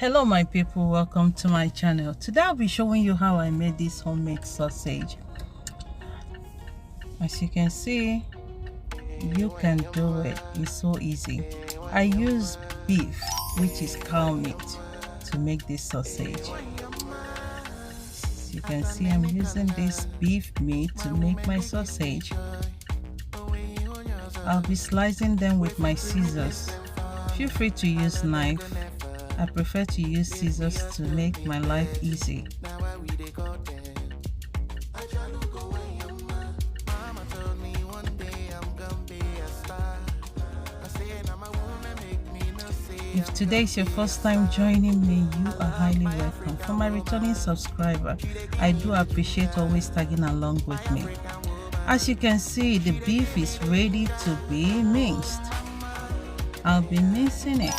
Hello my people, welcome to my channel. Today I'll be showing you how I made this homemade sausage. As you can see, you can do it. It's so easy. I use beef, which is cow meat, to make this sausage. As you can see, I'm using this beef meat to make my sausage. I'll be slicing them with my scissors. Feel free to use knife. I prefer to use scissors to make my life easy. If today is your first time joining me, you are highly welcome. For my returning subscriber, I do appreciate always tagging along with me. As you can see, the beef is ready to be minced. I'll be mincing it.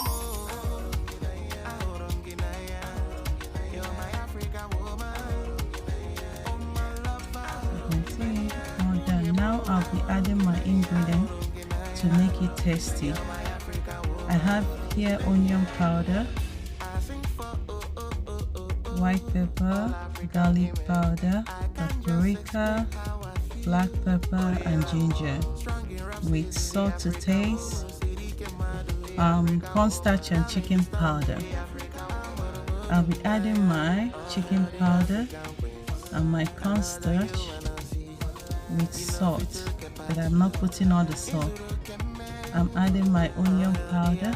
Now I'll be adding my ingredient to make it tasty. I have here onion powder, white pepper, garlic powder, paprika, black pepper and ginger, with salt to taste, cornstarch and chicken powder. I'll be adding my chicken powder and my cornstarch with salt, but I'm not putting all the salt. I'm adding my onion powder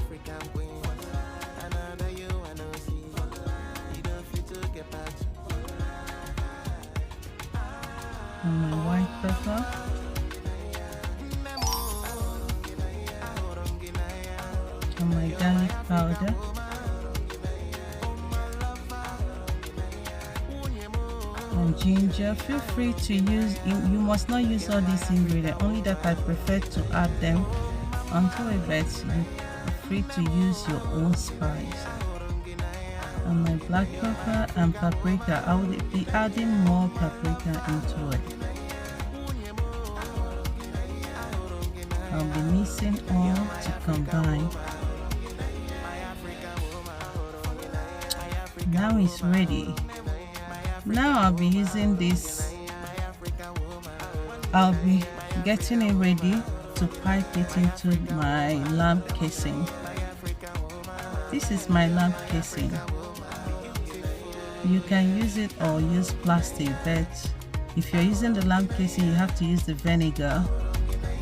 and my white pepper and my garlic powder and ginger. Feel free to use, you must not use all these ingredients, only that I prefer to add them onto a bed. You're free to use your own spice. And my black pepper and paprika, I will be adding more paprika into it. I'll be mixing all to combine. Now it's ready. Now I'll be using this, I'll be getting it ready to pipe it into my lamb casing. This is my lamb casing. You can use it or use plastic, but if you're using the lamb casing, you have to use the vinegar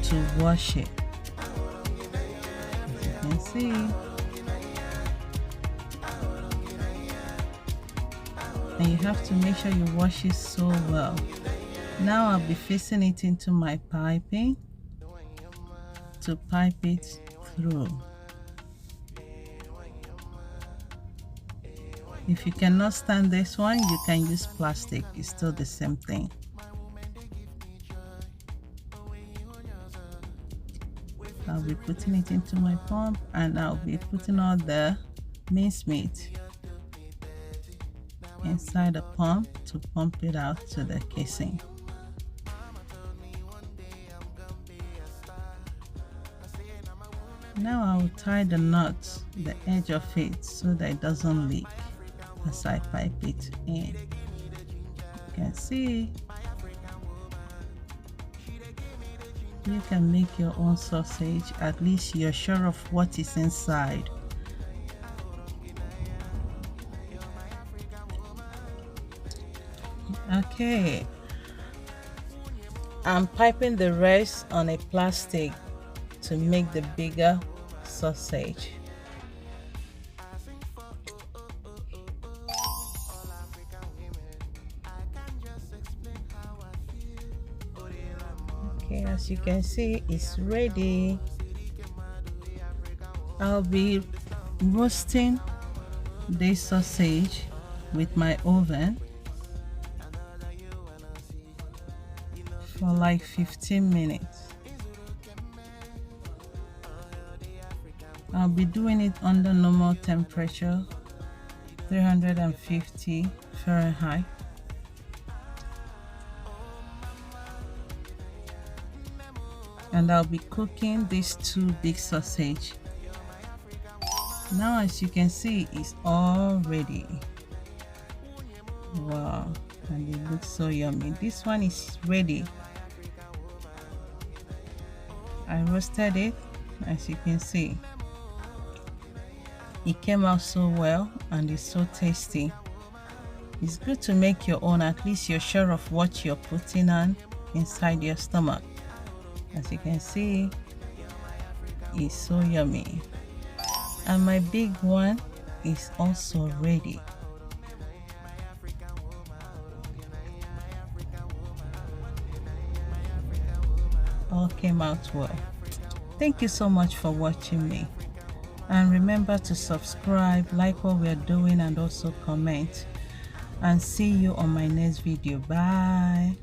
to wash it. As you can see. And you have to make sure you wash it so well. Now I'll be facing it into my piping to pipe it through. If you cannot stand this one, you can use plastic. It's still the same thing. I'll be putting it into my pump and I'll be putting all the minced meat inside the pump to pump it out to the casing. Now I will tie the knot, the edge of it, so that it doesn't leak as I pipe it in. You can see you can make your own sausage, at least you're sure of what is inside. Okay, I'm piping the rest on a plastic to make the bigger sausage. Okay, as you can see, it's ready. I'll be roasting this sausage with my oven for like 15 minutes. I'll be doing it under normal temperature, 350 Fahrenheit. And I'll be cooking these two big sausage Now as you can see, it's all ready. Wow, and it looks so yummy. This one is ready. I roasted it. As you can see, it came out so well and it's so tasty. It's good to make your own, at least you're sure of what you're putting on inside your stomach. As you can see, it's so yummy. And my big one is also ready. All came out well. Thank you so much for watching me, and remember to subscribe, like what we're doing, and also comment. And see you on my next video. Bye.